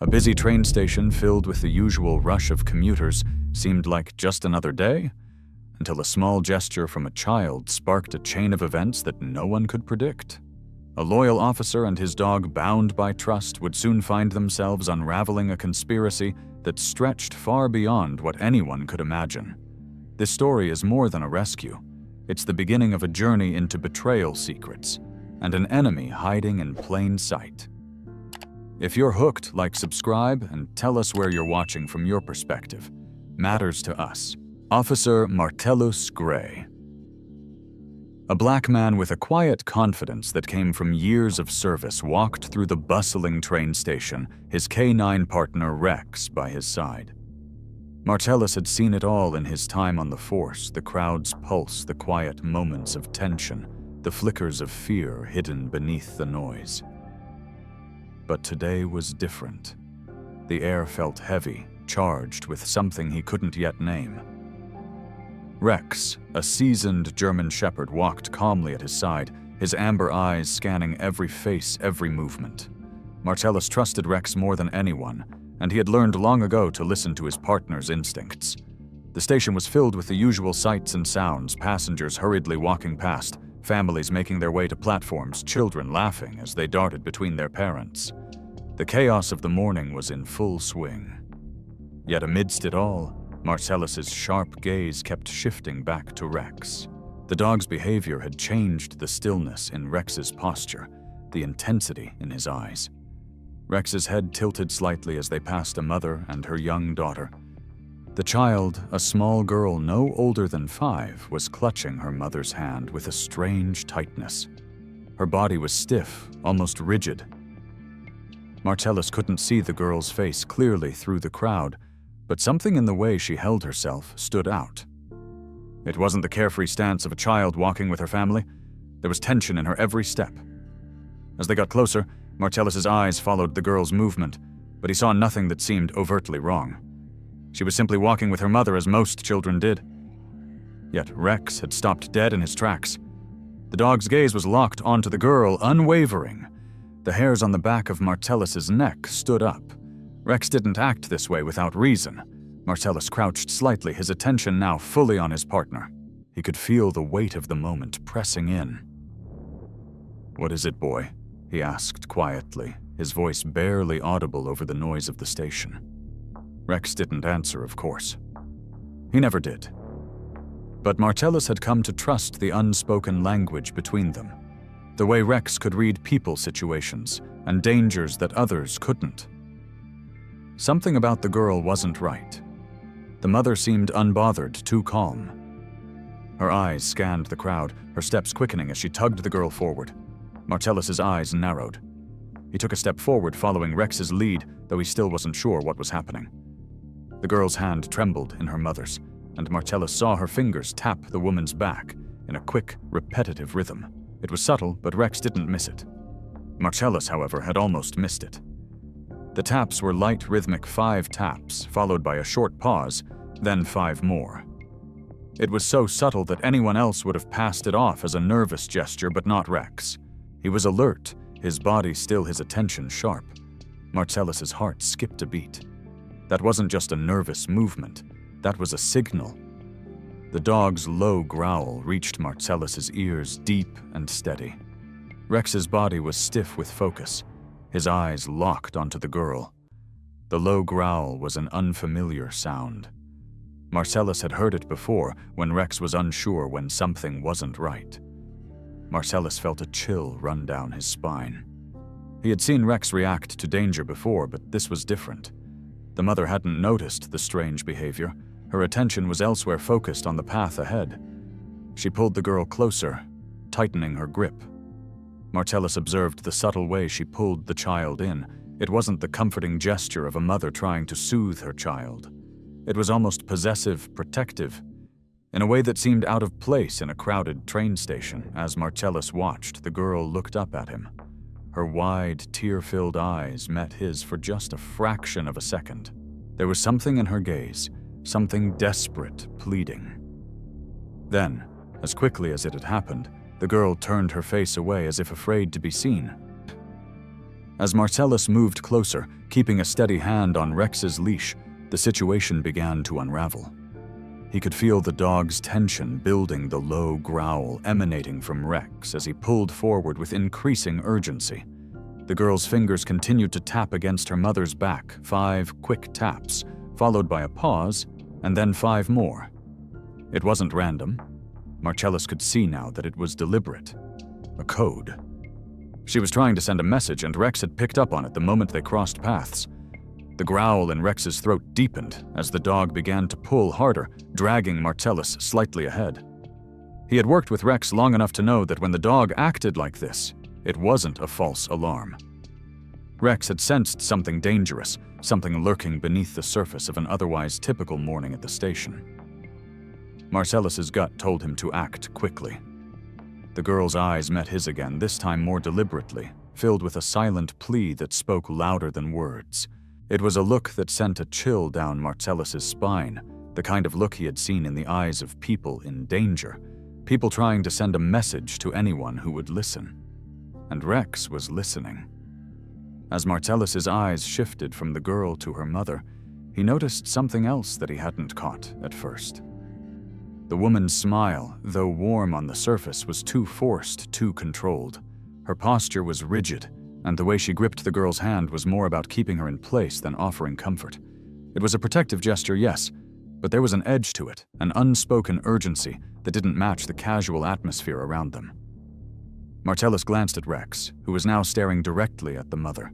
A busy train station filled with the usual rush of commuters seemed like just another day, until a small gesture from a child sparked a chain of events that no one could predict. A loyal officer and his dog, bound by trust, would soon find themselves unraveling a conspiracy that stretched far beyond what anyone could imagine. This story is more than a rescue. It's the beginning of a journey into betrayal secrets and an enemy hiding in plain sight. If you're hooked, like, subscribe, and tell us where you're watching from your perspective. Matters to us. Officer Martellus Gray. A black man with a quiet confidence that came from years of service walked through the bustling train station, his K9 partner Rex by his side. Martellus had seen it all in his time on the force, the crowd's pulse, the quiet moments of tension, the flickers of fear hidden beneath the noise. But today was different. The air felt heavy, charged with something he couldn't yet name. Rex, a seasoned German shepherd, walked calmly at his side, his amber eyes scanning every face, every movement. Martellus trusted Rex more than anyone, and he had learned long ago to listen to his partner's instincts. The station was filled with the usual sights and sounds, passengers hurriedly walking past, families making their way to platforms, children laughing as they darted between their parents. The chaos of the morning was in full swing. Yet amidst it all, Martellus's sharp gaze kept shifting back to Rex. The dog's behavior had changed the stillness in Rex's posture, the intensity in his eyes. Rex's head tilted slightly as they passed a mother and her young daughter. The child, a small girl no older than 5, was clutching her mother's hand with a strange tightness. Her body was stiff, almost rigid. Martellus couldn't see the girl's face clearly through the crowd, but something in the way she held herself stood out. It wasn't the carefree stance of a child walking with her family. There was tension in her every step. As they got closer, Martellus's eyes followed the girl's movement, but he saw nothing that seemed overtly wrong. She was simply walking with her mother as most children did. Yet Rex had stopped dead in his tracks. The dog's gaze was locked onto the girl, unwavering. The hairs on the back of Martellus's neck stood up. Rex didn't act this way without reason. Martellus crouched slightly, his attention now fully on his partner. He could feel the weight of the moment pressing in. "What is it, boy?" he asked quietly, his voice barely audible over the noise of the station. Rex didn't answer, of course. He never did. But Martellus had come to trust the unspoken language between them, the way Rex could read people situations and dangers that others couldn't. Something about the girl wasn't right. The mother seemed unbothered, too calm. Her eyes scanned the crowd, her steps quickening as she tugged the girl forward. Martellus's eyes narrowed. He took a step forward, following Rex's lead, though he still wasn't sure what was happening. The girl's hand trembled in her mother's, and Martellus saw her fingers tap the woman's back in a quick, repetitive rhythm. It was subtle, but Rex didn't miss it. Martellus, however, had almost missed it. The taps were light, rhythmic 5 taps, followed by a short pause, then 5 more. It was so subtle that anyone else would have passed it off as a nervous gesture, but not Rex. He was alert, his body still, his attention sharp. Martellus's heart skipped a beat. That wasn't just a nervous movement, that was a signal. The dog's low growl reached Martellus's ears, deep and steady. Rex's body was stiff with focus, his eyes locked onto the girl. The low growl was an unfamiliar sound. Martellus had heard it before, when Rex was unsure when something wasn't right. Martellus felt a chill run down his spine. He had seen Rex react to danger before, but this was different. The mother hadn't noticed the strange behavior. Her attention was elsewhere, focused on the path ahead. She pulled the girl closer, tightening her grip. Martellus observed the subtle way she pulled the child in. It wasn't the comforting gesture of a mother trying to soothe her child. It was almost possessive, protective, in a way that seemed out of place in a crowded train station. As Martellus watched, the girl looked up at him. Her wide, tear-filled eyes met his for just a fraction of a second. There was something in her gaze, something desperate, pleading. Then, as quickly as it had happened, the girl turned her face away as if afraid to be seen. As Marcellus moved closer, keeping a steady hand on Rex's leash, the situation began to unravel. He could feel the dog's tension building, the low growl emanating from Rex as he pulled forward with increasing urgency. The girl's fingers continued to tap against her mother's back, 5 quick taps, followed by a pause, and then 5 more. It wasn't random. Marcellus could see now that it was deliberate. A code. She was trying to send a message, and Rex had picked up on it the moment they crossed paths. The growl in Rex's throat deepened as the dog began to pull harder, dragging Marcellus slightly ahead. He had worked with Rex long enough to know that when the dog acted like this, it wasn't a false alarm. Rex had sensed something dangerous, something lurking beneath the surface of an otherwise typical morning at the station. Marcellus's gut told him to act quickly. The girl's eyes met his again, this time more deliberately, filled with a silent plea that spoke louder than words. It was a look that sent a chill down Marcellus's spine, the kind of look he had seen in the eyes of people in danger, people trying to send a message to anyone who would listen. And Rex was listening. As Marcellus's eyes shifted from the girl to her mother, he noticed something else that he hadn't caught at first. The woman's smile, though warm on the surface, was too forced, too controlled. Her posture was rigid, and the way she gripped the girl's hand was more about keeping her in place than offering comfort. It was a protective gesture, yes, but there was an edge to it, an unspoken urgency that didn't match the casual atmosphere around them. Marcellus glanced at Rex, who was now staring directly at the mother,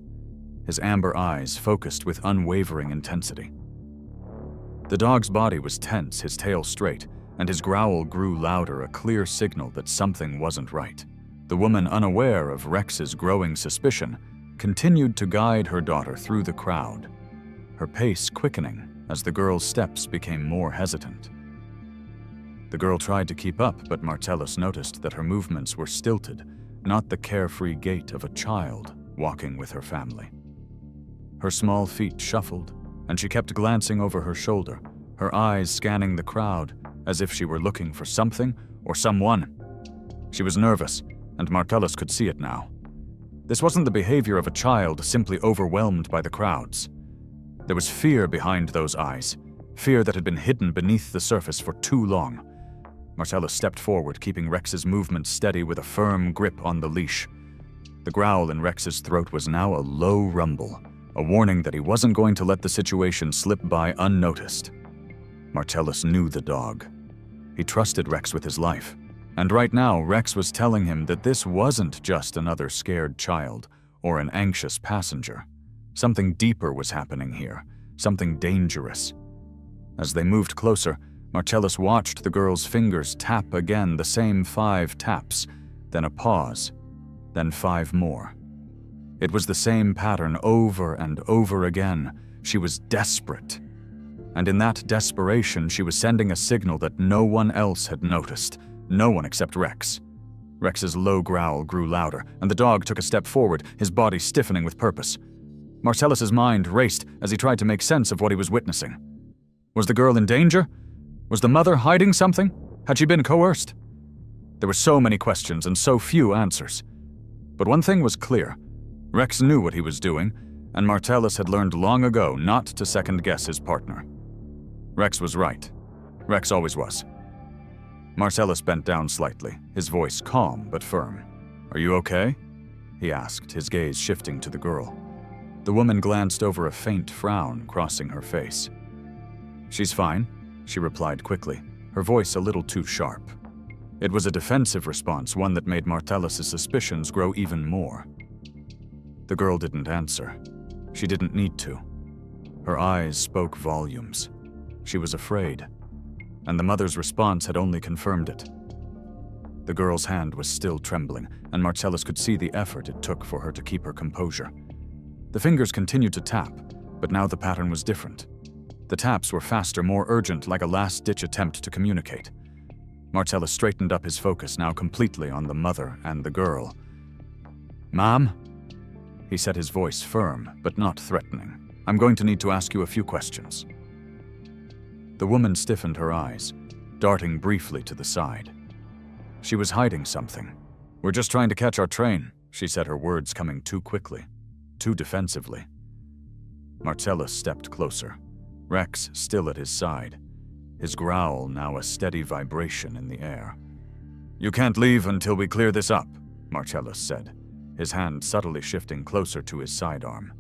his amber eyes focused with unwavering intensity. The dog's body was tense, his tail straight, and his growl grew louder, a clear signal that something wasn't right. The woman, unaware of Rex's growing suspicion, continued to guide her daughter through the crowd, her pace quickening as the girl's steps became more hesitant. The girl tried to keep up, but Marcellus noticed that her movements were stilted, not the carefree gait of a child walking with her family. Her small feet shuffled, and she kept glancing over her shoulder, her eyes scanning the crowd as if she were looking for something or someone. She was nervous, and Marcellus could see it now. This wasn't the behavior of a child simply overwhelmed by the crowds. There was fear behind those eyes, fear that had been hidden beneath the surface for too long. Marcellus stepped forward, keeping Rex's movements steady with a firm grip on the leash. The growl in Rex's throat was now a low rumble, a warning that he wasn't going to let the situation slip by unnoticed. Marcellus knew the dog. He trusted Rex with his life. And right now, Rex was telling him that this wasn't just another scared child or an anxious passenger. Something deeper was happening here, something dangerous. As they moved closer, Marcellus watched the girl's fingers tap again, the same 5 taps, then a pause, then 5 more. It was the same pattern over and over again. She was desperate. And in that desperation, she was sending a signal that no one else had noticed. No one except Rex. Rex's low growl grew louder, and the dog took a step forward, his body stiffening with purpose. Marcellus's mind raced as he tried to make sense of what he was witnessing. Was the girl in danger? Was the mother hiding something? Had she been coerced? There were so many questions and so few answers. But one thing was clear. Rex knew what he was doing, and Marcellus had learned long ago not to second-guess his partner. Rex was right. Rex always was. Marcellus bent down slightly, his voice calm but firm. "Are you okay?" he asked, his gaze shifting to the girl. The woman glanced over, a faint frown crossing her face. "She's fine," she replied quickly, her voice a little too sharp. It was a defensive response, one that made Marcellus's suspicions grow even more. The girl didn't answer. She didn't need to. Her eyes spoke volumes. She was afraid, and the mother's response had only confirmed it. The girl's hand was still trembling, and Marcellus could see the effort it took for her to keep her composure. The fingers continued to tap, but now the pattern was different. The taps were faster, more urgent, like a last-ditch attempt to communicate. Marcellus straightened up, his focus now completely on the mother and the girl. "Mom?" He said, his voice firm, but not threatening. "I'm going to need to ask you a few questions." The woman stiffened her eyes, darting briefly to the side. She was hiding something. "We're just trying to catch our train," she said, her words coming too quickly. too defensively. Marcellus stepped closer, Rex still at his side, his growl now a steady vibration in the air. "You can't leave until we clear this up," Marcellus said, his hand subtly shifting closer to his sidearm.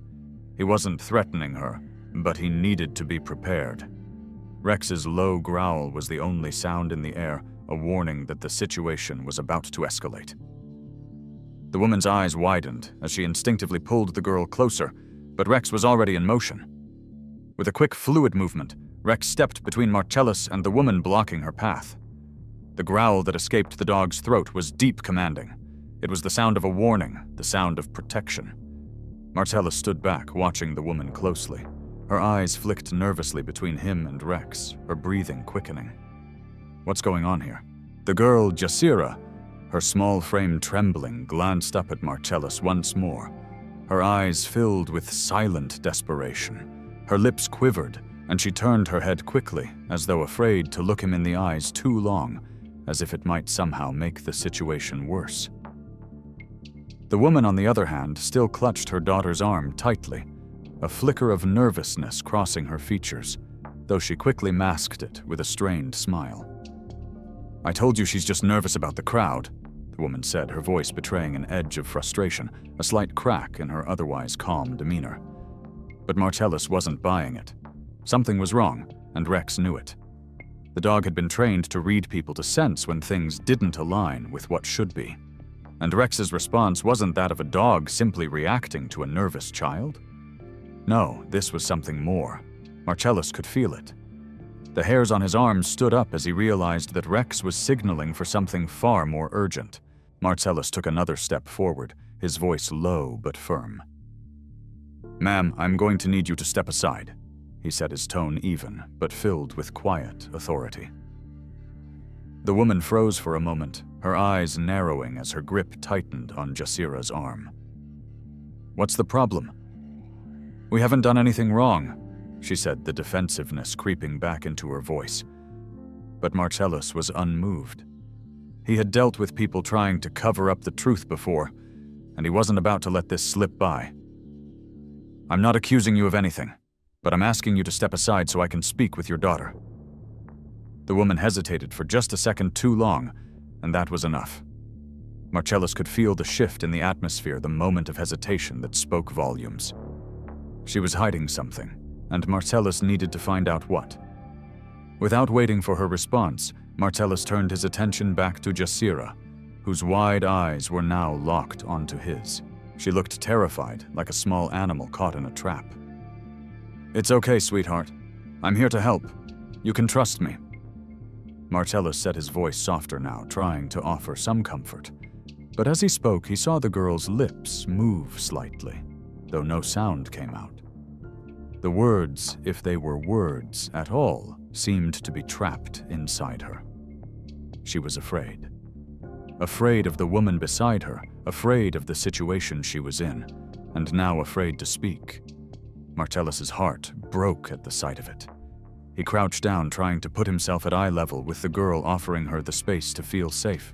He wasn't threatening her, but he needed to be prepared. Rex's low growl was the only sound in the air, a warning that the situation was about to escalate. The woman's eyes widened as she instinctively pulled the girl closer, but Rex was already in motion. With a quick, fluid movement, Rex stepped between Marcellus and the woman blocking her path. The growl that escaped the dog's throat was deep, commanding. It was the sound of a warning, the sound of protection. Marcellus stood back, watching the woman closely. Her eyes flicked nervously between him and Rex, her breathing quickening. What's going on here? The girl, Jasira, her small frame trembling, glanced up at Marcellus once more. Her eyes filled with silent desperation. Her lips quivered, and she turned her head quickly, as though afraid to look him in the eyes too long, as if it might somehow make the situation worse. The woman, on the other hand, still clutched her daughter's arm tightly, a flicker of nervousness crossing her features, though she quickly masked it with a strained smile. "I told you she's just nervous about the crowd," the woman said, her voice betraying an edge of frustration, a slight crack in her otherwise calm demeanor. But Marcellus wasn't buying it. Something was wrong, and Rex knew it. The dog had been trained to read people, to sense when things didn't align with what should be. And Rex's response wasn't that of a dog simply reacting to a nervous child. No, this was something more. Marcellus could feel it. The hairs on his arms stood up as he realized that Rex was signaling for something far more urgent. Marcellus took another step forward, his voice low but firm. "Ma'am, I'm going to need you to step aside," he said, his tone even, but filled with quiet authority. The woman froze for a moment, her eyes narrowing as her grip tightened on Jasira's arm. "What's the problem?" "We haven't done anything wrong," she said, the defensiveness creeping back into her voice. But Marcellus was unmoved. He had dealt with people trying to cover up the truth before, and he wasn't about to let this slip by. "I'm not accusing you of anything, but I'm asking you to step aside so I can speak with your daughter." The woman hesitated for just a second too long, and that was enough. Marcellus could feel the shift in the atmosphere, the moment of hesitation that spoke volumes. She was hiding something, and Marcellus needed to find out what. Without waiting for her response, Marcellus turned his attention back to Jasira, whose wide eyes were now locked onto his. She looked terrified, like a small animal caught in a trap. "It's okay, sweetheart. I'm here to help. You can trust me." Marcellus set his voice softer now, trying to offer some comfort. But as he spoke, he saw the girl's lips move slightly, though no sound came out. The words, if they were words at all, seemed to be trapped inside her. She was afraid. Afraid of the woman beside her, afraid of the situation she was in, and now afraid to speak. Marcellus's heart broke at the sight of it. He crouched down, trying to put himself at eye level with the girl, offering her the space to feel safe.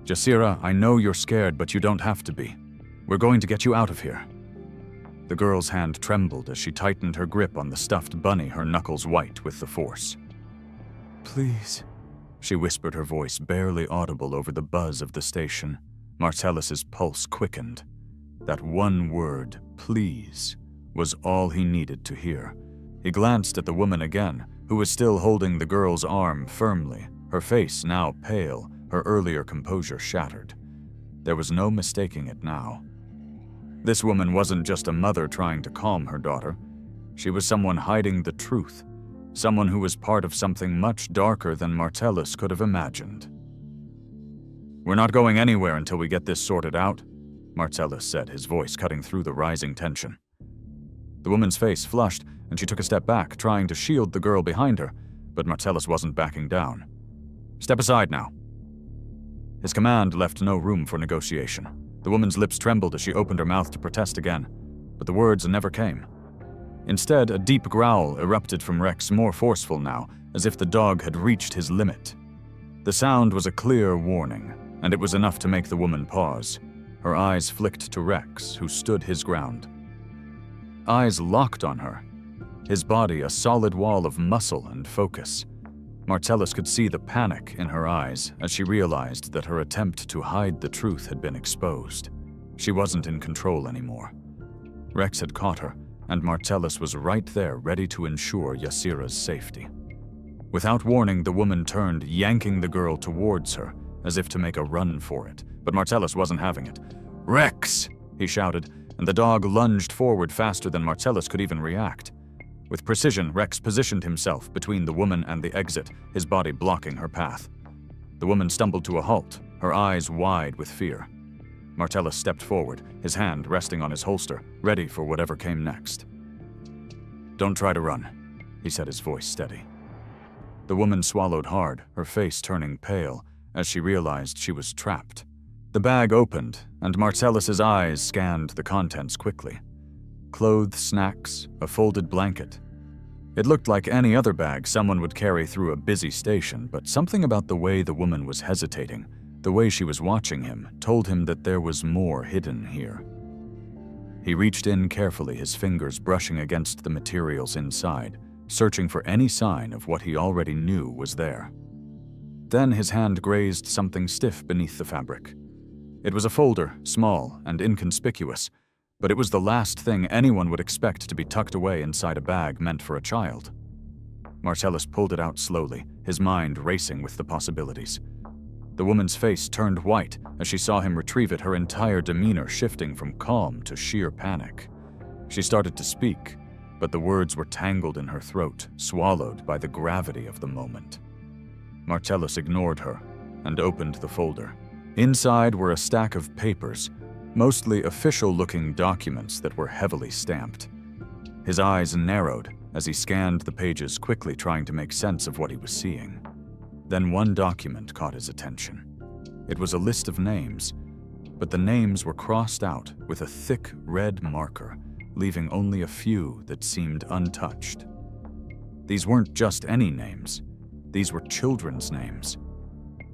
"Jasira, I know you're scared, but you don't have to be. We're going to get you out of here." The girl's hand trembled as she tightened her grip on the stuffed bunny, her knuckles white with the force. "Please," she whispered, her voice barely audible over the buzz of the station. Marcellus's pulse quickened. That one word, "please," was all he needed to hear. He glanced at the woman again, who was still holding the girl's arm firmly, her face now pale, her earlier composure shattered. There was no mistaking it now. This woman wasn't just a mother trying to calm her daughter. She was someone hiding the truth, someone who was part of something much darker than Marcellus could have imagined. "We're not going anywhere until we get this sorted out," Marcellus said, his voice cutting through the rising tension. The woman's face flushed, and she took a step back, trying to shield the girl behind her, but Marcellus wasn't backing down. "Step aside now." His command left no room for negotiation. The woman's lips trembled as she opened her mouth to protest again, but the words never came. Instead, a deep growl erupted from Rex, more forceful now, as if the dog had reached his limit. The sound was a clear warning, and it was enough to make the woman pause. Her eyes flicked to Rex, who stood his ground. Eyes locked on her, his body a solid wall of muscle and focus. Marcellus could see the panic in her eyes as she realized that her attempt to hide the truth had been exposed. She wasn't in control anymore. Rex had caught her, and Marcellus was right there ready to ensure Ysera's safety. Without warning, the woman turned, yanking the girl towards her, as if to make a run for it. But Marcellus wasn't having it. "Rex!" he shouted, and the dog lunged forward faster than Marcellus could even react. With precision, Rex positioned himself between the woman and the exit, his body blocking her path. The woman stumbled to a halt, her eyes wide with fear. Marcellus stepped forward, his hand resting on his holster, ready for whatever came next. "Don't try to run," he said, his voice steady. The woman swallowed hard, her face turning pale, as she realized she was trapped. The bag opened, and Marcellus's eyes scanned the contents quickly. Clothes, snacks, a folded blanket. It looked like any other bag someone would carry through a busy station, but something about the way the woman was hesitating, the way she was watching him, told him that there was more hidden here. He reached in carefully, his fingers brushing against the materials inside, searching for any sign of what he already knew was there. Then his hand grazed something stiff beneath the fabric. It was a folder, small and inconspicuous, but it was the last thing anyone would expect to be tucked away inside a bag meant for a child. Marcellus pulled it out slowly, his mind racing with the possibilities. The woman's face turned white as she saw him retrieve it, her entire demeanor shifting from calm to sheer panic. She started to speak, but the words were tangled in her throat, swallowed by the gravity of the moment. Marcellus ignored her and opened the folder. Inside were a stack of papers, mostly official-looking documents that were heavily stamped. His eyes narrowed as he scanned the pages, quickly trying to make sense of what he was seeing. Then one document caught his attention. It was a list of names, but the names were crossed out with a thick red marker, leaving only a few that seemed untouched. These weren't just any names. These were children's names.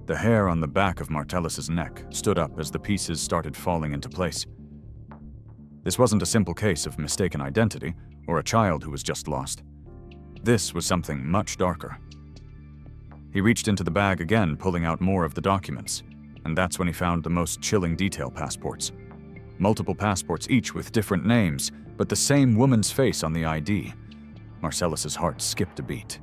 The hair on the back of Marcellus's neck stood up as the pieces started falling into place. This wasn't a simple case of mistaken identity or a child who was just lost. This was something much darker. He reached into the bag again, pulling out more of the documents, and that's when he found the most chilling detail: passports. Multiple passports, each with different names, but the same woman's face on the ID. Marcellus's heart skipped a beat.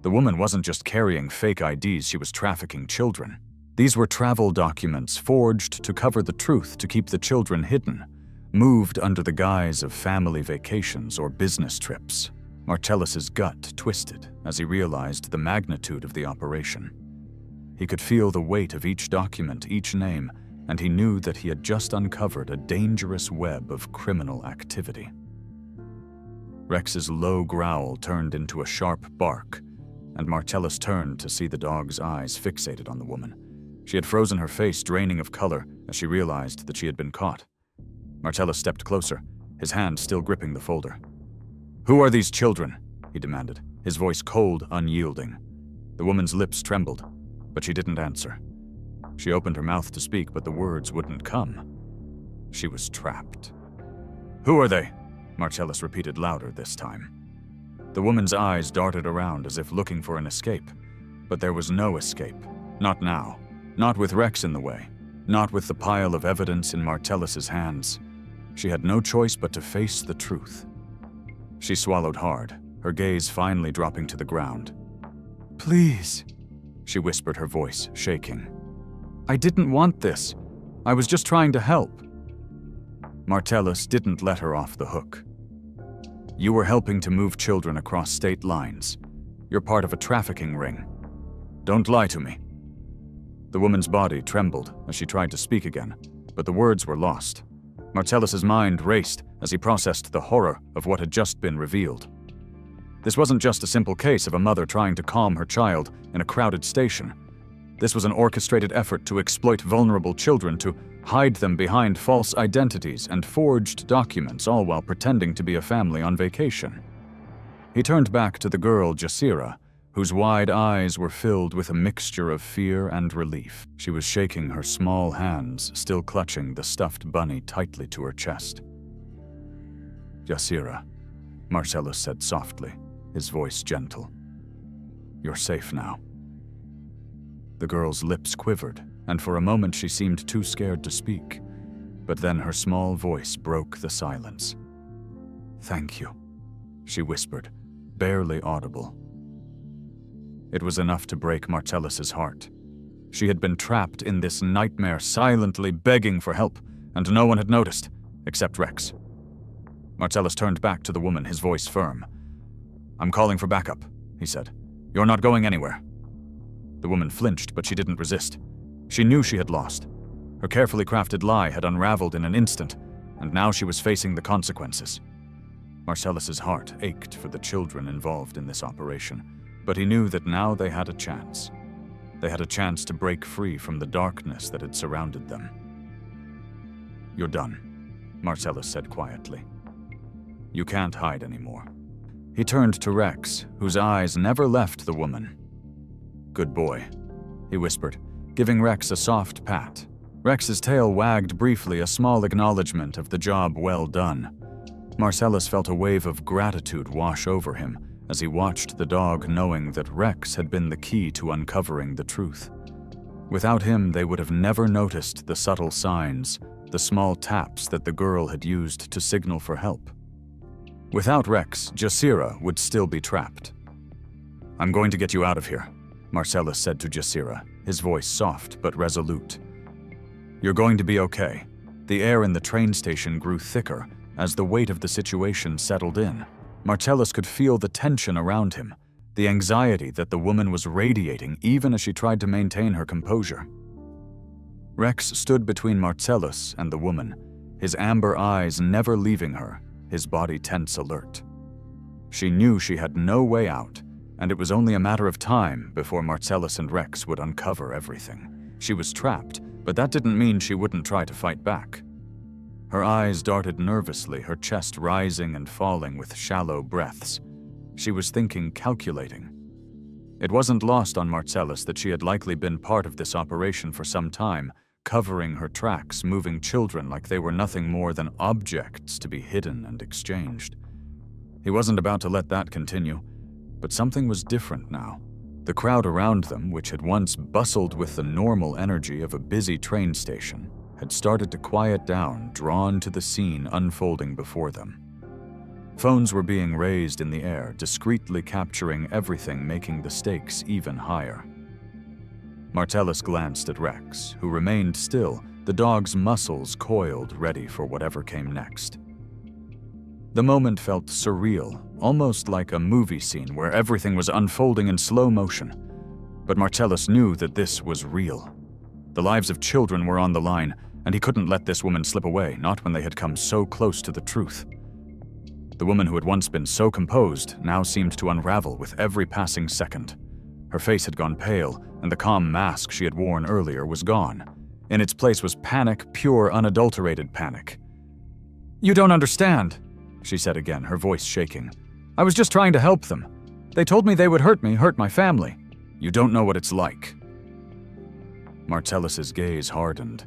The woman wasn't just carrying fake IDs, she was trafficking children. These were travel documents forged to cover the truth, to keep the children hidden, moved under the guise of family vacations or business trips. Marcellus's gut twisted as he realized the magnitude of the operation. He could feel the weight of each document, each name, and he knew that he had just uncovered a dangerous web of criminal activity. Rex's low growl turned into a sharp bark, and Marcellus turned to see the dog's eyes fixated on the woman. She had frozen, her face draining of color as she realized that she had been caught. Marcellus stepped closer, his hand still gripping the folder. "Who are these children?" he demanded, his voice cold, unyielding. The woman's lips trembled, but she didn't answer. She opened her mouth to speak, but the words wouldn't come. She was trapped. "Who are they?" Marcellus repeated louder this time. The woman's eyes darted around as if looking for an escape, but there was no escape. Not now. Not with Rex in the way. Not with the pile of evidence in Marcellus's hands. She had no choice but to face the truth. She swallowed hard, her gaze finally dropping to the ground. "Please," she whispered, her voice shaking. "I didn't want this. I was just trying to help." Marcellus didn't let her off the hook. "You were helping to move children across state lines. You're part of a trafficking ring. Don't lie to me." The woman's body trembled as she tried to speak again, but the words were lost. Marcellus's mind raced as he processed the horror of what had just been revealed. This wasn't just a simple case of a mother trying to calm her child in a crowded station. This was an orchestrated effort to exploit vulnerable children, to hide them behind false identities and forged documents, all while pretending to be a family on vacation. He turned back to the girl, Ysera, whose wide eyes were filled with a mixture of fear and relief. She was shaking her small hands, still clutching the stuffed bunny tightly to her chest. "Jazeera," Marcellus said softly, his voice gentle. "You're safe now." The girl's lips quivered, and for a moment she seemed too scared to speak. But then her small voice broke the silence. "Thank you," she whispered, barely audible. It was enough to break Marcellus's heart. She had been trapped in this nightmare, silently begging for help, and no one had noticed, except Rex. Marcellus turned back to the woman, his voice firm. "I'm calling for backup," he said. "You're not going anywhere." The woman flinched, but she didn't resist. She knew she had lost. Her carefully crafted lie had unraveled in an instant, and now she was facing the consequences. Marcellus's heart ached for the children involved in this operation, but he knew that now they had a chance. They had a chance to break free from the darkness that had surrounded them. "You're done," Marcellus said quietly. "You can't hide anymore." He turned to Rex, whose eyes never left the woman. "Good boy," he whispered, giving Rex a soft pat. Rex's tail wagged briefly, a small acknowledgement of the job well done. Marcellus felt a wave of gratitude wash over him as he watched the dog, knowing that Rex had been the key to uncovering the truth. Without him, they would have never noticed the subtle signs, the small taps that the girl had used to signal for help. Without Rex, Jazeera would still be trapped. "I'm going to get you out of here," Marcellus said to Jazeera, his voice soft but resolute. "You're going to be okay." The air in the train station grew thicker as the weight of the situation settled in. Marcellus could feel the tension around him, the anxiety that the woman was radiating even as she tried to maintain her composure. Rex stood between Marcellus and the woman, his amber eyes never leaving her, his body tense alert. She knew she had no way out, and it was only a matter of time before Marcellus and Rex would uncover everything. She was trapped, but that didn't mean she wouldn't try to fight back. Her eyes darted nervously, her chest rising and falling with shallow breaths. She was thinking, calculating. It wasn't lost on Marcellus that she had likely been part of this operation for some time, covering her tracks, moving children like they were nothing more than objects to be hidden and exchanged. He wasn't about to let that continue, but something was different now. The crowd around them, which had once bustled with the normal energy of a busy train station, had started to quiet down, drawn to the scene unfolding before them. Phones were being raised in the air, discreetly capturing everything, making the stakes even higher. Marcellus glanced at Rex, who remained still, the dog's muscles coiled, ready for whatever came next. The moment felt surreal, almost like a movie scene where everything was unfolding in slow motion. But Marcellus knew that this was real. The lives of children were on the line, and he couldn't let this woman slip away, not when they had come so close to the truth. The woman who had once been so composed now seemed to unravel with every passing second. Her face had gone pale, and the calm mask she had worn earlier was gone. In its place was panic, pure, unadulterated panic. "You don't understand," she said again, her voice shaking. "I was just trying to help them. They told me they would hurt me, hurt my family. You don't know what it's like." Marcellus's gaze hardened.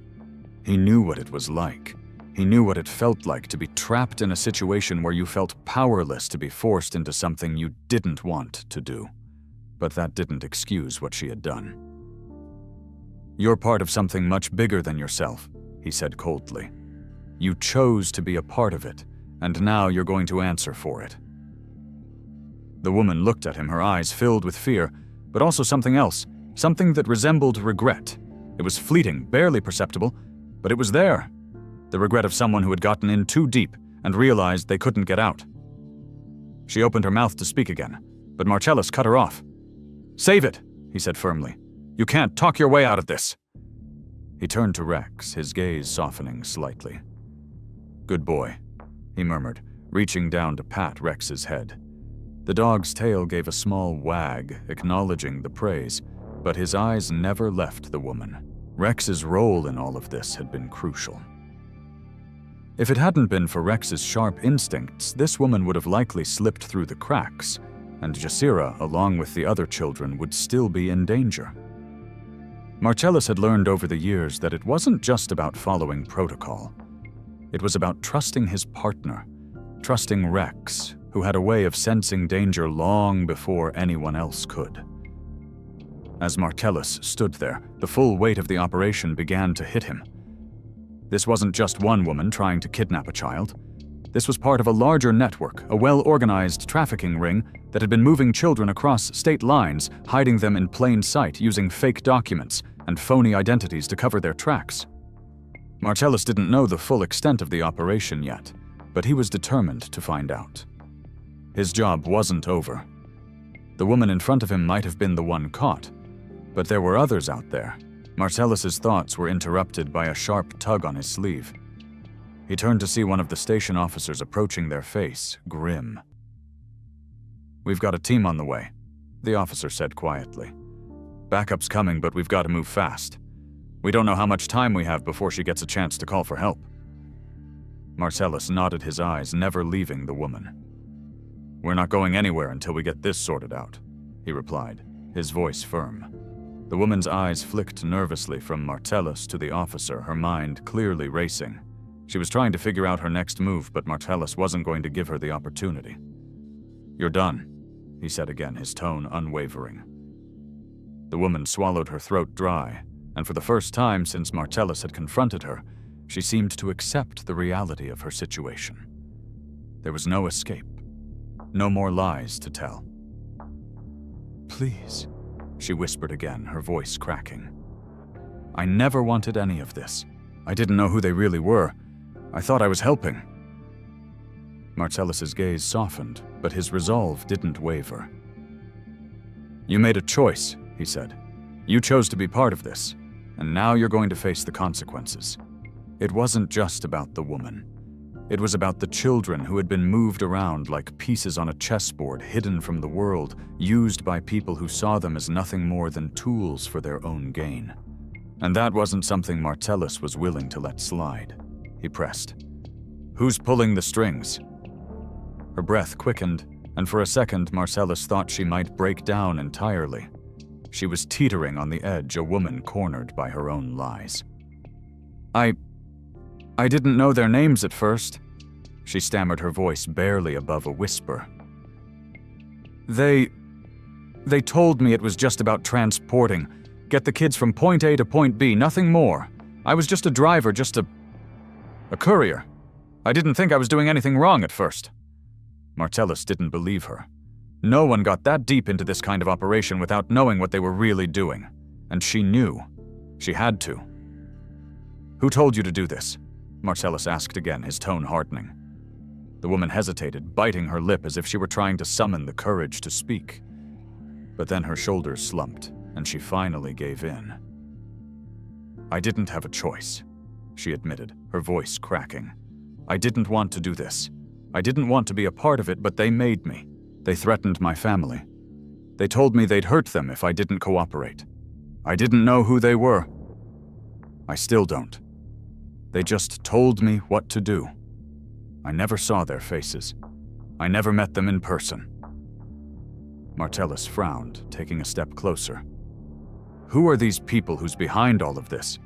He knew what it was like. He knew what it felt like to be trapped in a situation where you felt powerless to be forced into something you didn't want to do. But that didn't excuse what she had done. "You're part of something much bigger than yourself," he said coldly. "You chose to be a part of it, and now you're going to answer for it." The woman looked at him, her eyes filled with fear, but also something else, something that resembled regret. It was fleeting, barely perceptible, but it was there. The regret of someone who had gotten in too deep and realized they couldn't get out. She opened her mouth to speak again, but Marcellus cut her off. "Save it," he said firmly. "You can't talk your way out of this." He turned to Rex, his gaze softening slightly. "Good boy," he murmured, reaching down to pat Rex's head. The dog's tail gave a small wag, acknowledging the praise, but his eyes never left the woman. Rex's role in all of this had been crucial. If it hadn't been for Rex's sharp instincts, this woman would have likely slipped through the cracks. and Jazeera, along with the other children, would still be in danger. Marcellus had learned over the years that it wasn't just about following protocol. It was about trusting his partner, trusting Rex, who had a way of sensing danger long before anyone else could. As Marcellus stood there, the full weight of the operation began to hit him. This wasn't just one woman trying to kidnap a child. This was part of a larger network, a well-organized trafficking ring that had been moving children across state lines, hiding them in plain sight using fake documents and phony identities to cover their tracks. Marcellus didn't know the full extent of the operation yet, but he was determined to find out. His job wasn't over. The woman in front of him might have been the one caught, but there were others out there. Marcellus's thoughts were interrupted by a sharp tug on his sleeve. He turned to see one of the station officers approaching their face, grim. "We've got a team on the way," the officer said quietly. "Backup's coming, but we've got to move fast. We don't know how much time we have before she gets a chance to call for help." Marcellus nodded his eyes, never leaving the woman. "We're not going anywhere until we get this sorted out," he replied, his voice firm. The woman's eyes flicked nervously from Marcellus to the officer, her mind clearly racing. She was trying to figure out her next move, but Marcellus wasn't going to give her the opportunity. "You're done," he said again, his tone unwavering. The woman swallowed her throat dry, and for the first time since Marcellus had confronted her, she seemed to accept the reality of her situation. There was no escape, no more lies to tell. "Please," she whispered again, her voice cracking. "I never wanted any of this. I didn't know who they really were. I thought I was helping." Marcellus's gaze softened, but his resolve didn't waver. "You made a choice," he said. "You chose to be part of this, and now you're going to face the consequences." It wasn't just about the woman. It was about the children who had been moved around like pieces on a chessboard, hidden from the world, used by people who saw them as nothing more than tools for their own gain. And that wasn't something Marcellus was willing to let slide. He pressed. "Who's pulling the strings?" Her breath quickened, and for a second Marcellus thought she might break down entirely. She was teetering on the edge, a woman cornered by her own lies. I didn't know their names at first," she stammered, her voice barely above a whisper. They told me it was just about transporting. Get the kids from point A to point B, nothing more. I was just a driver, just a courier. I didn't think I was doing anything wrong at first." Marcellus didn't believe her. No one got that deep into this kind of operation without knowing what they were really doing. And she knew. She had to. "Who told you to do this?" Marcellus asked again, his tone hardening. The woman hesitated, biting her lip as if she were trying to summon the courage to speak. But then her shoulders slumped, and she finally gave in. "I didn't have a choice," she admitted, her voice cracking. "I didn't want to do this. I didn't want to be a part of it, but they made me. They threatened my family. They told me they'd hurt them if I didn't cooperate. I didn't know who they were. I still don't. They just told me what to do. I never saw their faces. I never met them in person." Marcellus frowned, taking a step closer. "Who are these people who's behind all of this?"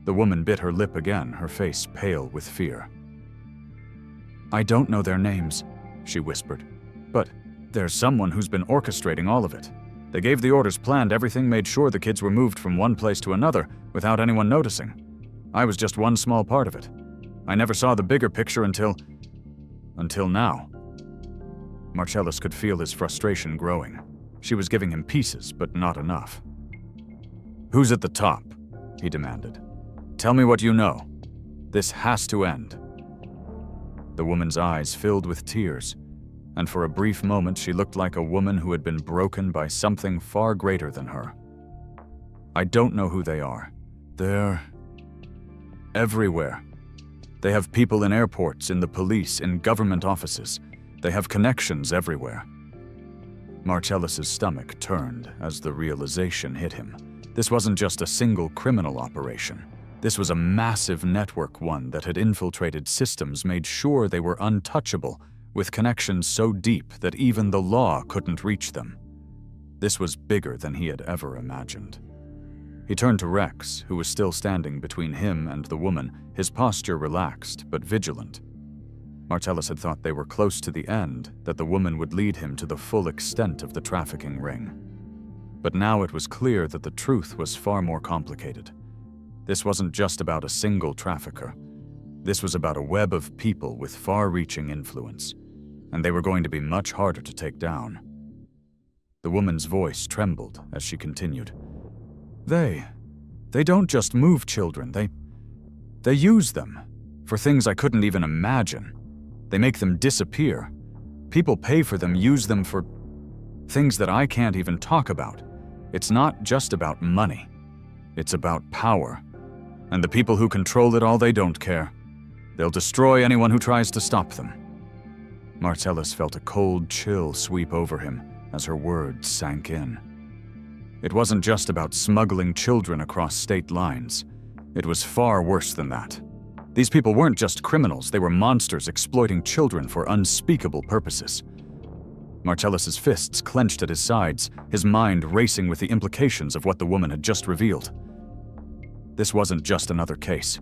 The woman bit her lip again, her face pale with fear. "I don't know their names," she whispered, "but there's someone who's been orchestrating all of it. They gave the orders, planned everything, made sure the kids were moved from one place to another without anyone noticing. I was just one small part of it. I never saw the bigger picture until now." Marcellus could feel his frustration growing. She was giving him pieces, but not enough. "Who's at the top?" he demanded. "Tell me what you know. This has to end." The woman's eyes filled with tears, and for a brief moment she looked like a woman who had been broken by something far greater than her. "I don't know who they are. They're everywhere. They have people in airports, in the police, in government offices. They have connections everywhere." Marcellus's stomach turned as the realization hit him. This wasn't just a single criminal operation. This was a massive network, one that had infiltrated systems, made sure they were untouchable, with connections so deep that even the law couldn't reach them. This was bigger than he had ever imagined. He turned to Rex, who was still standing between him and the woman, his posture relaxed but vigilant. Martellus had thought they were close to the end, that the woman would lead him to the full extent of the trafficking ring. But now it was clear that the truth was far more complicated. This wasn't just about a single trafficker. This was about a web of people with far-reaching influence, and they were going to be much harder to take down. The woman's voice trembled as she continued. They don't just move children, they use them for things I couldn't even imagine. They make them disappear. People pay for them, use them for things that I can't even talk about. It's not just about money. It's about power. And the people who control it all, they don't care. They'll destroy anyone who tries to stop them. Martellus felt a cold chill sweep over him as her words sank in. It wasn't just about smuggling children across state lines. It was far worse than that. These people weren't just criminals, they were monsters exploiting children for unspeakable purposes. Martellus's fists clenched at his sides, his mind racing with the implications of what the woman had just revealed. This wasn't just another case.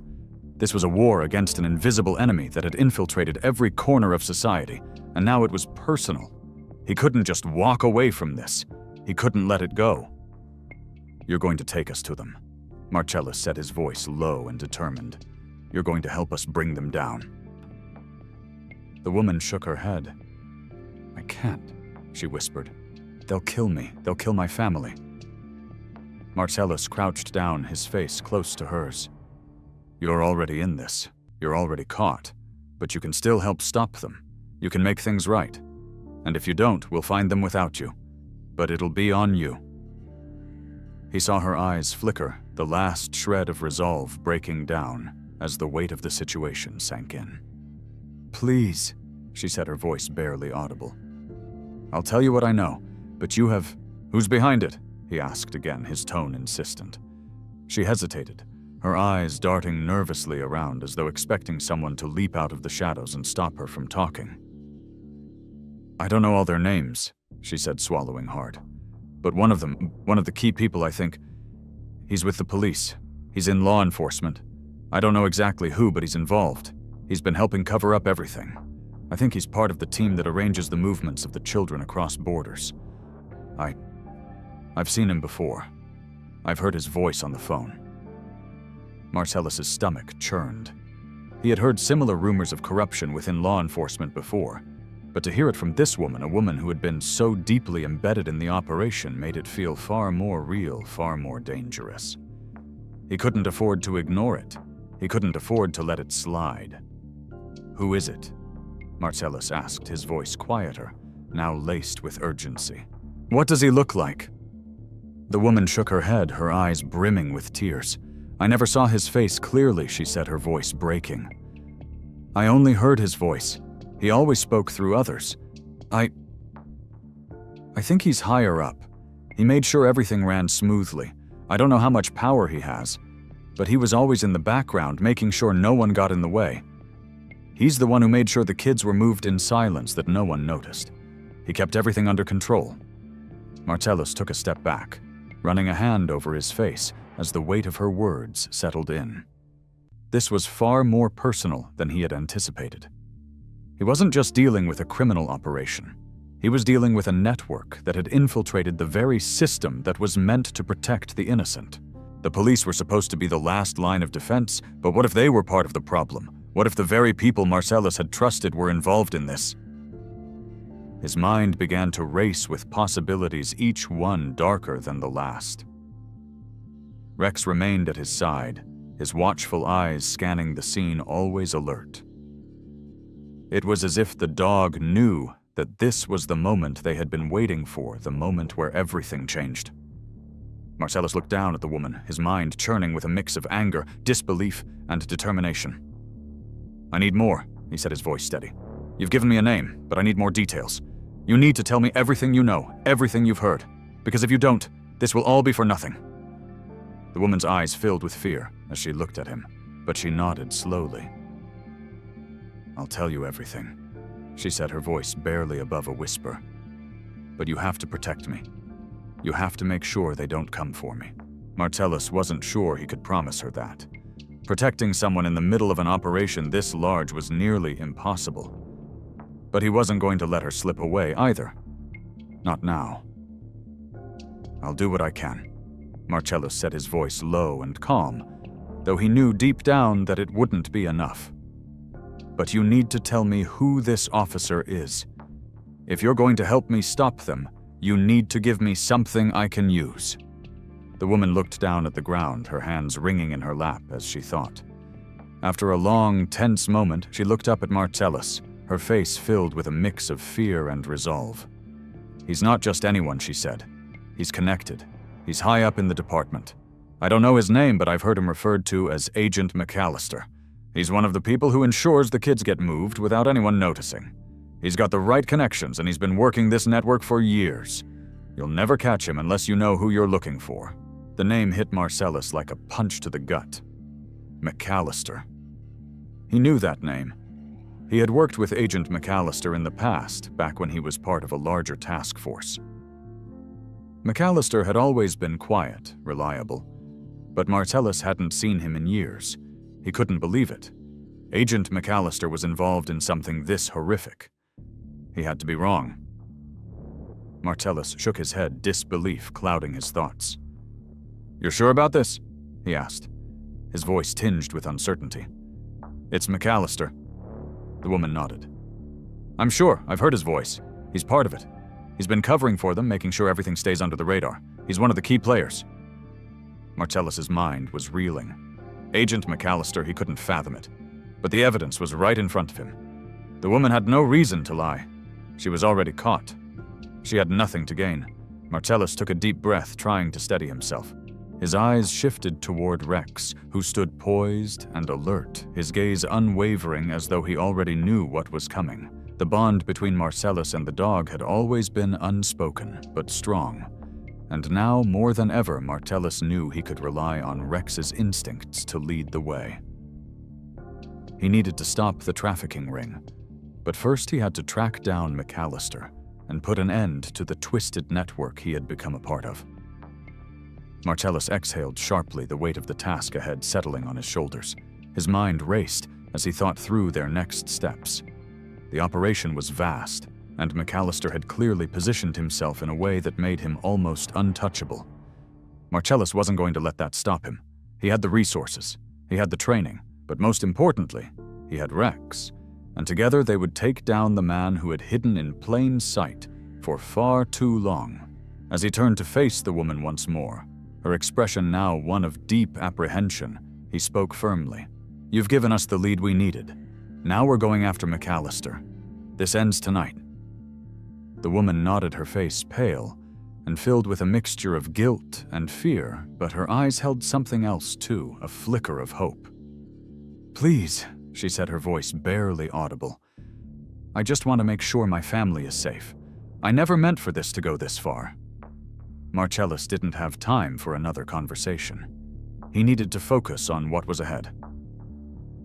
This was a war against an invisible enemy that had infiltrated every corner of society, and now it was personal. He couldn't just walk away from this. He couldn't let it go. You're going to take us to them. Martellus said, his voice low and determined. You're going to help us bring them down. The woman shook her head. I can't, she whispered. They'll kill me. They'll kill my family. Martellus crouched down, his face close to hers. You're already in this. You're already caught. But you can still help stop them. You can make things right. And if you don't, we'll find them without you. But it'll be on you. He saw her eyes flicker, the last shred of resolve breaking down as the weight of the situation sank in. Please, she said, her voice barely audible. I'll tell you what I know, but you have... Who's behind it? He asked again, his tone insistent. She hesitated, her eyes darting nervously around as though expecting someone to leap out of the shadows and stop her from talking. I don't know all their names, she said, swallowing hard. But one of the key people, I think, he's with the police. He's in law enforcement. I don't know exactly who, but he's involved. He's been helping cover up everything. I think he's part of the team that arranges the movements of the children across borders. I've seen him before. I've heard his voice on the phone. Martellus's stomach churned. He had heard similar rumors of corruption within law enforcement before, but to hear it from this woman, a woman who had been so deeply embedded in the operation, made it feel far more real, far more dangerous. He couldn't afford to ignore it. He couldn't afford to let it slide. Who is it? Martellus asked, his voice quieter, now laced with urgency. What does he look like? The woman shook her head, her eyes brimming with tears. I never saw his face clearly, she said, her voice breaking. I only heard his voice. He always spoke through others. I think he's higher up. He made sure everything ran smoothly. I don't know how much power he has, but he was always in the background, making sure no one got in the way. He's the one who made sure the kids were moved in silence, that no one noticed. He kept everything under control. Martellus took a step back, running a hand over his face as the weight of her words settled in. This was far more personal than he had anticipated. He wasn't just dealing with a criminal operation. He was dealing with a network that had infiltrated the very system that was meant to protect the innocent. The police were supposed to be the last line of defense, but what if they were part of the problem? What if the very people Martellus had trusted were involved in this? His mind began to race with possibilities, each one darker than the last. Rex remained at his side, his watchful eyes scanning the scene, always alert. It was as if the dog knew that this was the moment they had been waiting for, the moment where everything changed. Martellus looked down at the woman, his mind churning with a mix of anger, disbelief, and determination. I need more, he said, his voice steady. You've given me a name, but I need more details. You need to tell me everything you know, everything you've heard, because if you don't, this will all be for nothing. The woman's eyes filled with fear as she looked at him, but she nodded slowly. I'll tell you everything. she said, her voice barely above a whisper. "But you have to protect me. You have to make sure they don't come for me." Marcellus wasn't sure he could promise her that. Protecting someone in the middle of an operation this large was nearly impossible. But he wasn't going to let her slip away either. Not now. "I'll do what I can," Marcellus said, his voice low and calm, though he knew deep down that it wouldn't be enough. "But you need to tell me who this officer is. If you're going to help me stop them, you need to give me something I can use." The woman looked down at the ground, her hands wringing in her lap as she thought. After a long, tense moment, she looked up at Marcellus, her face filled with a mix of fear and resolve. "He's not just anyone," she said. "He's connected. He's high up in the department. I don't know his name, but I've heard him referred to as Agent McAllister. He's one of the people who ensures the kids get moved without anyone noticing. He's got the right connections, and he's been working this network for years. You'll never catch him unless you know who you're looking for." The name hit Marcellus like a punch to the gut. McAllister. He knew that name. He had worked with Agent McAllister in the past, back when he was part of a larger task force. McAllister had always been quiet, reliable, but Marcellus hadn't seen him in years. He couldn't believe it. Agent McAllister was involved in something this horrific. He had to be wrong. Marcellus shook his head, disbelief clouding his thoughts. "You're sure about this?" he asked, his voice tinged with uncertainty. "It's McAllister." The woman nodded. "I'm sure. I've heard his voice. He's part of it. He's been covering for them, making sure everything stays under the radar. He's one of the key players." Marcellus's mind was reeling. Agent McAllister, he couldn't fathom it. But the evidence was right in front of him. The woman had no reason to lie. She was already caught. She had nothing to gain. Marcellus took a deep breath, trying to steady himself. His eyes shifted toward Rex, who stood poised and alert, his gaze unwavering as though he already knew what was coming. The bond between Marcellus and the dog had always been unspoken, but strong. And now, more than ever, Marcellus knew he could rely on Rex's instincts to lead the way. He needed to stop the trafficking ring, but first he had to track down McAllister and put an end to the twisted network he had become a part of. Marcellus exhaled sharply, the weight of the task ahead settling on his shoulders. His mind raced as he thought through their next steps. The operation was vast, and McAllister had clearly positioned himself in a way that made him almost untouchable. Marcellus wasn't going to let that stop him. He had the resources, he had the training, but most importantly, he had Rex, and together they would take down the man who had hidden in plain sight for far too long. As he turned to face the woman once more, her expression now one of deep apprehension, he spoke firmly. "You've given us the lead we needed. Now we're going after McAllister. This ends tonight." The woman nodded, her face pale and filled with a mixture of guilt and fear, but her eyes held something else too, a flicker of hope. "Please," she said, her voice barely audible. "I just want to make sure my family is safe. I never meant for this to go this far." Marcellus didn't have time for another conversation. He needed to focus on what was ahead.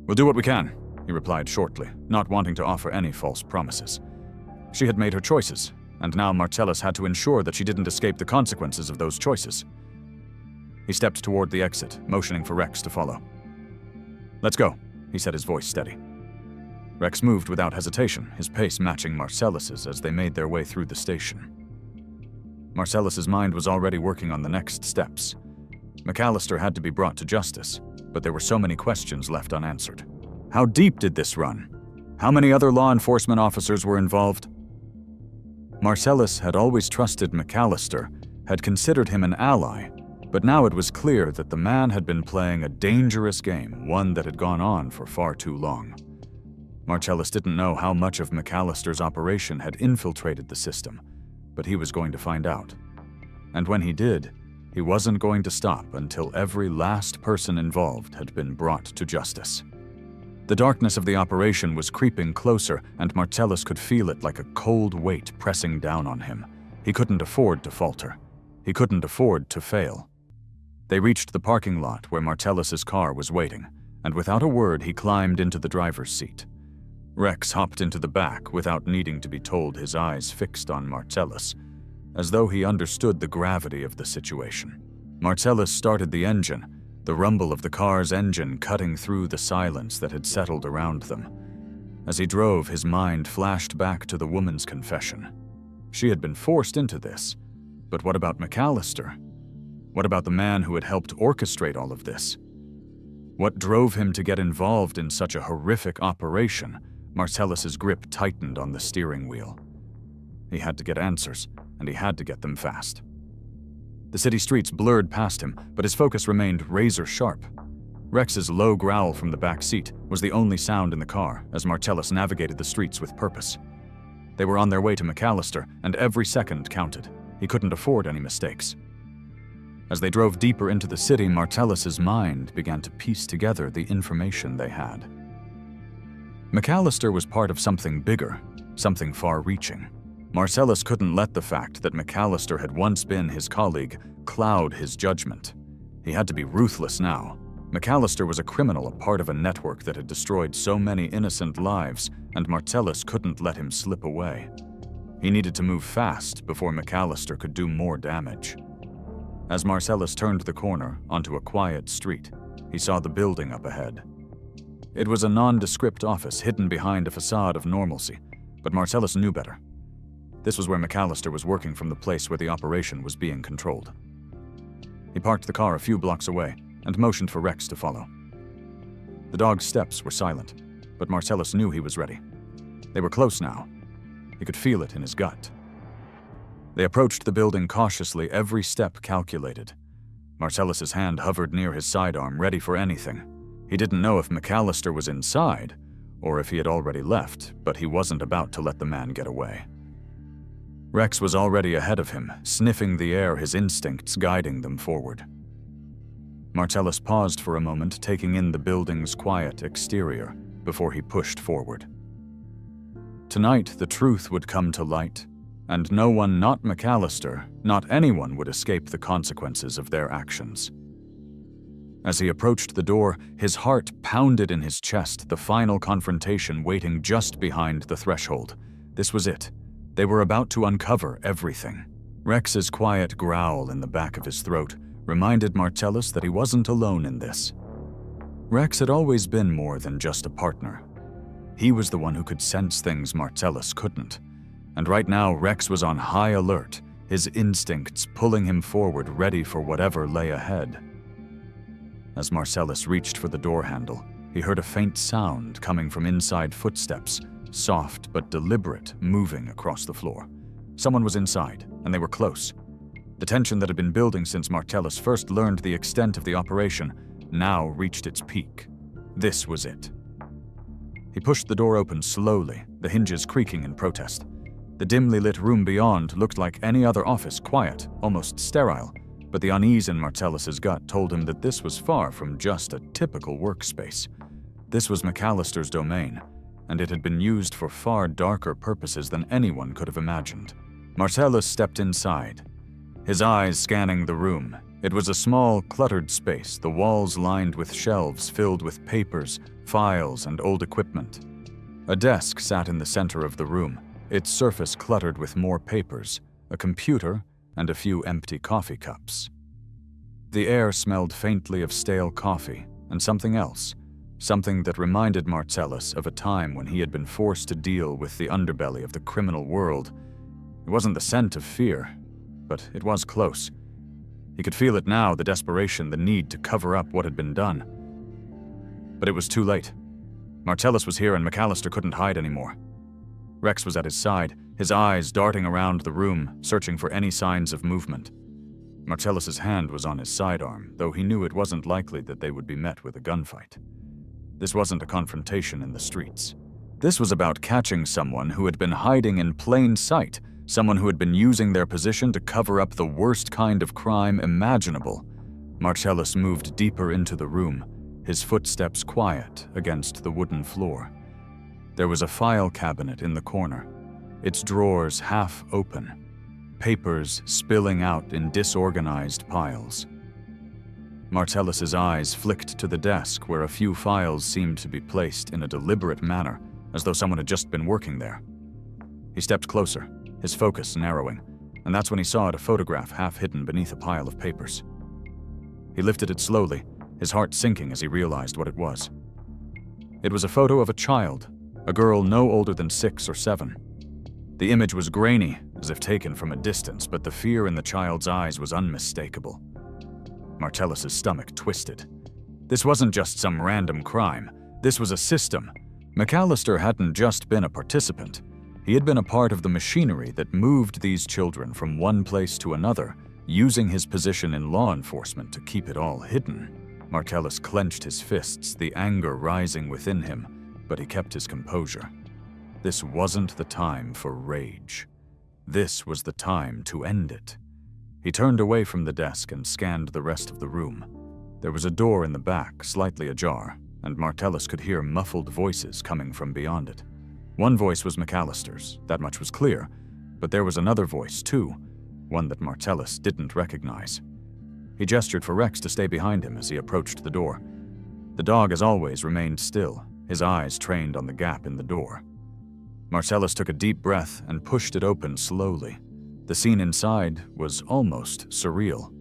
"We'll do what we can," he replied shortly, not wanting to offer any false promises. She had made her choices, and now Marcellus had to ensure that she didn't escape the consequences of those choices. He stepped toward the exit, motioning for Rex to follow. "Let's go," he said, his voice steady. Rex moved without hesitation, his pace matching Marcellus's as they made their way through the station. Marcellus's mind was already working on the next steps. McAllister had to be brought to justice, but there were so many questions left unanswered. How deep did this run? How many other law enforcement officers were involved? Marcellus had always trusted McAllister, had considered him an ally, but now it was clear that the man had been playing a dangerous game, one that had gone on for far too long. Marcellus didn't know how much of McAllister's operation had infiltrated the system, but he was going to find out. And when he did, he wasn't going to stop until every last person involved had been brought to justice. The darkness of the operation was creeping closer, and Marcellus could feel it like a cold weight pressing down on him. He couldn't afford to falter. He couldn't afford to fail. They reached the parking lot where Marcellus's car was waiting, and without a word he climbed into the driver's seat. Rex hopped into the back without needing to be told, his eyes fixed on Marcellus, as though he understood the gravity of the situation. Marcellus started the engine, the rumble of the car's engine cutting through the silence that had settled around them. As he drove, his mind flashed back to the woman's confession. She had been forced into this. But what about McAllister? What about the man who had helped orchestrate all of this? What drove him to get involved in such a horrific operation? Marcellus's grip tightened on the steering wheel. He had to get answers, and he had to get them fast. The city streets blurred past him, but his focus remained razor-sharp. Rex's low growl from the back seat was the only sound in the car as Marcellus navigated the streets with purpose. They were on their way to McAllister, and every second counted. He couldn't afford any mistakes. As they drove deeper into the city, Marcellus's mind began to piece together the information they had. McAllister was part of something bigger, something far-reaching. Marcellus couldn't let the fact that McAllister had once been his colleague cloud his judgment. He had to be ruthless now. McAllister was a criminal, a part of a network that had destroyed so many innocent lives, and Marcellus couldn't let him slip away. He needed to move fast before McAllister could do more damage. As Marcellus turned the corner onto a quiet street, he saw the building up ahead. It was a nondescript office hidden behind a facade of normalcy, but Marcellus knew better. This was where McAllister was working from the place where the operation was being controlled. He parked the car a few blocks away and motioned for Rex to follow. The dog's steps were silent, but Marcellus knew he was ready. They were close now. He could feel it in his gut. They approached the building cautiously, every step calculated. Marcellus's hand hovered near his sidearm, ready for anything. He didn't know if McAllister was inside, or if he had already left, but he wasn't about to let the man get away. Rex was already ahead of him, sniffing the air, his instincts guiding them forward. Marcellus paused for a moment, taking in the building's quiet exterior, before he pushed forward. Tonight, the truth would come to light, and no one, not McAllister, not anyone, would escape the consequences of their actions. As he approached the door, his heart pounded in his chest, the final confrontation waiting just behind the threshold. This was it. They were about to uncover everything. Rex's quiet growl in the back of his throat reminded Marcellus that he wasn't alone in this. Rex had always been more than just a partner. He was the one who could sense things Marcellus couldn't. And right now, Rex was on high alert, his instincts pulling him forward, ready for whatever lay ahead. As Marcellus reached for the door handle, he heard a faint sound coming from inside, footsteps, soft but deliberate, moving across the floor. Someone was inside, and they were close. The tension that had been building since Marcellus first learned the extent of the operation now reached its peak. This was it. He pushed the door open slowly, the hinges creaking in protest. The dimly lit room beyond looked like any other office, quiet, almost sterile, but the unease in Marcellus's gut told him that this was far from just a typical workspace. This was McAllister's domain, and it had been used for far darker purposes than anyone could have imagined. Marcellus stepped inside, his eyes scanning the room. It was a small, cluttered space, the walls lined with shelves filled with papers, files, and old equipment. A desk sat in the center of the room, its surface cluttered with more papers, a computer, and a few empty coffee cups. The air smelled faintly of stale coffee and something else, something that reminded Marcellus of a time when he had been forced to deal with the underbelly of the criminal world. It wasn't the scent of fear, but it was close. He could feel it now, the desperation, the need to cover up what had been done. But it was too late. Marcellus was here and McAllister couldn't hide anymore. Rex was at his side, his eyes darting around the room, searching for any signs of movement. Marcellus's hand was on his sidearm, though he knew it wasn't likely that they would be met with a gunfight. This wasn't a confrontation in the streets. This was about catching someone who had been hiding in plain sight, someone who had been using their position to cover up the worst kind of crime imaginable. Marcellus moved deeper into the room, his footsteps quiet against the wooden floor. There was a file cabinet in the corner, its drawers half open, papers spilling out in disorganized piles. Marcellus's eyes flicked to the desk where a few files seemed to be placed in a deliberate manner, as though someone had just been working there. He stepped closer, his focus narrowing, and that's when he saw a photograph half hidden beneath a pile of papers. He lifted it slowly, his heart sinking as he realized what it was. It was a photo of a child, a girl no older than 6 or 7. The image was grainy, as if taken from a distance, but the fear in the child's eyes was unmistakable. Martellus's stomach twisted. This wasn't just some random crime. This was a system. McAllister hadn't just been a participant. He had been a part of the machinery that moved these children from one place to another, using his position in law enforcement to keep it all hidden. Martellus clenched his fists, the anger rising within him, but he kept his composure. This wasn't the time for rage. This was the time to end it. He turned away from the desk and scanned the rest of the room. There was a door in the back, slightly ajar, and Martellus could hear muffled voices coming from beyond it. One voice was McAllister's, that much was clear, but there was another voice too, one that Martellus didn't recognize. He gestured for Rex to stay behind him as he approached the door. The dog, as always, remained still, his eyes trained on the gap in the door. Martellus took a deep breath and pushed it open slowly. The scene inside was almost surreal.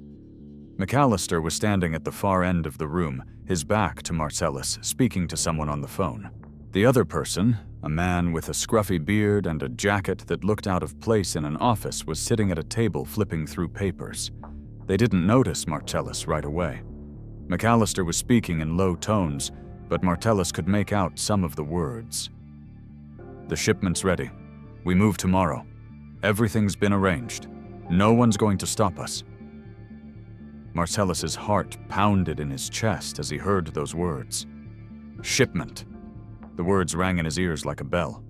McAllister was standing at the far end of the room, his back to Martellus, speaking to someone on the phone. The other person, a man with a scruffy beard and a jacket that looked out of place in an office, was sitting at a table flipping through papers. They didn't notice Martellus right away. McAllister was speaking in low tones, but Martellus could make out some of the words. "The shipment's ready. We move tomorrow. Everything's been arranged. No one's going to stop us." Martellus's heart pounded in his chest as he heard those words. Shipment. The words rang in his ears like a bell.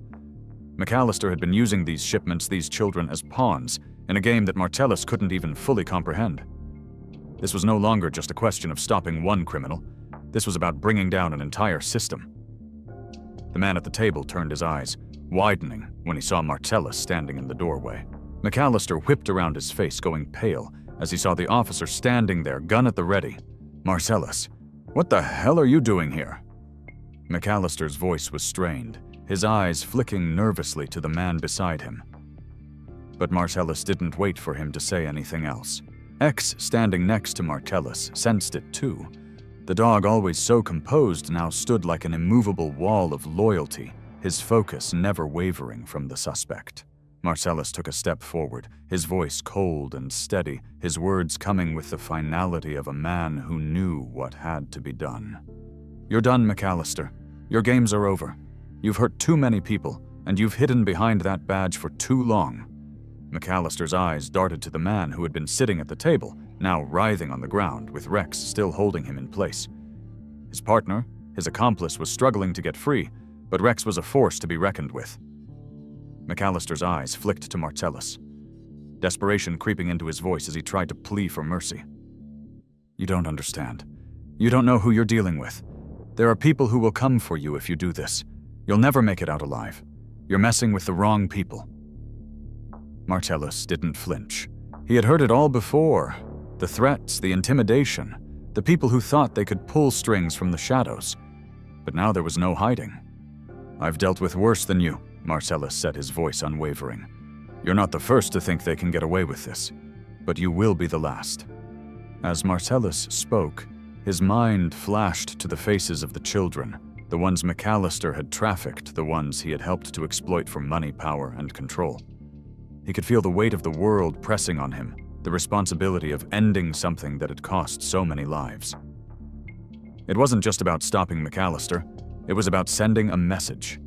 McAllister had been using these shipments, these children, as pawns in a game that Martellus couldn't even fully comprehend. This was no longer just a question of stopping one criminal. This was about bringing down an entire system. The man at the table turned his eyes, widening when he saw Martellus standing in the doorway. McAllister whipped around his face, going pale, as he saw the officer standing there, gun at the ready. "Martellus, what the hell are you doing here?" McAllister's voice was strained, his eyes flicking nervously to the man beside him. But Martellus didn't wait for him to say anything else. X, standing next to Martellus, sensed it too. The dog, always so composed, now stood like an immovable wall of loyalty, his focus never wavering from the suspect. Martellus took a step forward, his voice cold and steady, his words coming with the finality of a man who knew what had to be done. "You're done, McAllister. Your games are over. You've hurt too many people, and you've hidden behind that badge for too long." McAllister's eyes darted to the man who had been sitting at the table, now writhing on the ground, with Rex still holding him in place. His partner, his accomplice, was struggling to get free, but Rex was a force to be reckoned with. McAllister's eyes flicked to Martellus, desperation creeping into his voice as he tried to plea for mercy. "You don't understand. You don't know who you're dealing with. There are people who will come for you if you do this. You'll never make it out alive. You're messing with the wrong people." Martellus didn't flinch. He had heard it all before. The threats, the intimidation, the people who thought they could pull strings from the shadows. But now there was no hiding. "I've dealt with worse than you," Martellus said, his voice unwavering. "You're not the first to think they can get away with this, but you will be the last." As Martellus spoke, his mind flashed to the faces of the children, the ones McAllister had trafficked, the ones he had helped to exploit for money, power, and control. He could feel the weight of the world pressing on him, the responsibility of ending something that had cost so many lives. It wasn't just about stopping McAllister, it was about sending a message.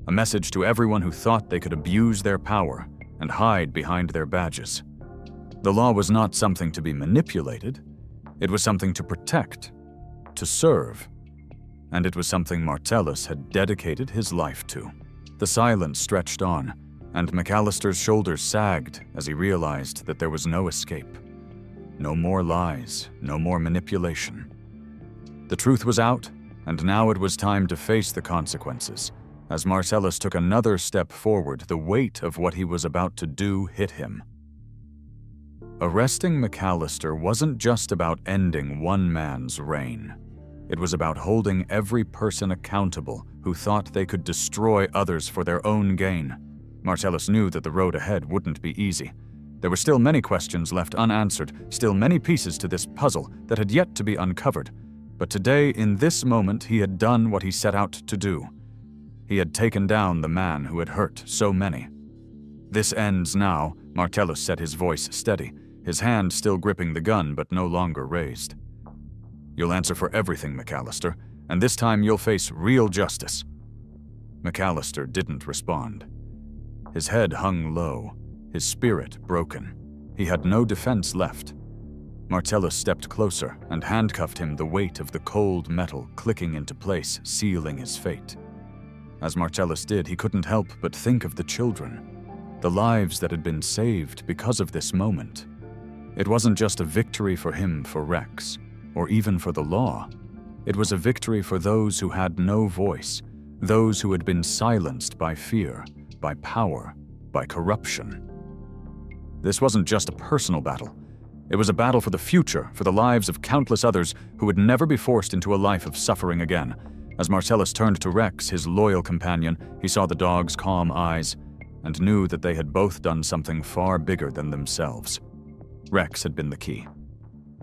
A message to everyone who thought they could abuse their power and hide behind their badges. The law was not something to be manipulated, it was something to protect, to serve, and it was something Martellus had dedicated his life to. The silence stretched on, and McAllister's shoulders sagged as he realized that there was no escape. No more lies, no more manipulation. The truth was out, and now it was time to face the consequences. As Martellus took another step forward, the weight of what he was about to do hit him. Arresting McAllister wasn't just about ending one man's reign. It was about holding every person accountable who thought they could destroy others for their own gain. Martellus knew that the road ahead wouldn't be easy. There were still many questions left unanswered, still many pieces to this puzzle that had yet to be uncovered. But today, in this moment, he had done what he set out to do. He had taken down the man who had hurt so many. "This ends now," Martellus said, his voice steady, his hand still gripping the gun but no longer raised. "You'll answer for everything, McAllister, and this time you'll face real justice." McAllister didn't respond. His head hung low, his spirit broken. He had no defense left. Martellus stepped closer and handcuffed him, the weight of the cold metal clicking into place, sealing his fate. As Martellus did, he couldn't help but think of the children, the lives that had been saved because of this moment. It wasn't just a victory for him, for Rex, or even for the law. It was a victory for those who had no voice, those who had been silenced by fear, by power, by corruption. This wasn't just a personal battle. It was a battle for the future, for the lives of countless others who would never be forced into a life of suffering again. As Martellus turned to Rex, his loyal companion, he saw the dog's calm eyes and knew that they had both done something far bigger than themselves. Rex had been the key.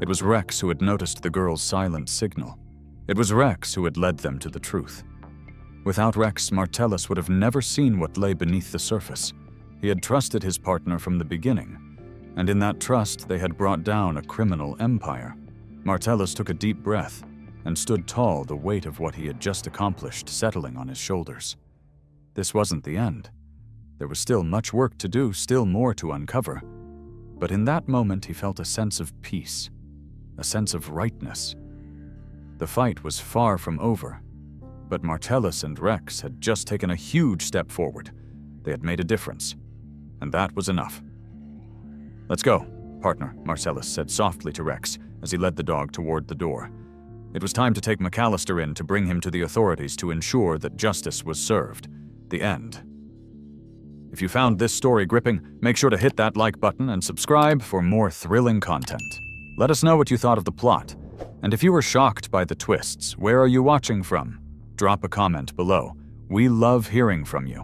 It was Rex who had noticed the girl's silent signal. It was Rex who had led them to the truth. Without Rex, Martellus would have never seen what lay beneath the surface. He had trusted his partner from the beginning, and in that trust they had brought down a criminal empire. Martellus took a deep breath and stood tall, the weight of what he had just accomplished settling on his shoulders. This wasn't the end. There was still much work to do, still more to uncover. But in that moment he felt a sense of peace, a sense of rightness. The fight was far from over, but Martellus and Rex had just taken a huge step forward. They had made a difference, and that was enough. "Let's go, partner," Martellus said softly to Rex as he led the dog toward the door. It was time to take McAllister in to bring him to the authorities to ensure that justice was served. The end. If you found this story gripping, make sure to hit that like button and subscribe for more thrilling content. Let us know what you thought of the plot. And if you were shocked by the twists, where are you watching from? Drop a comment below. We love hearing from you.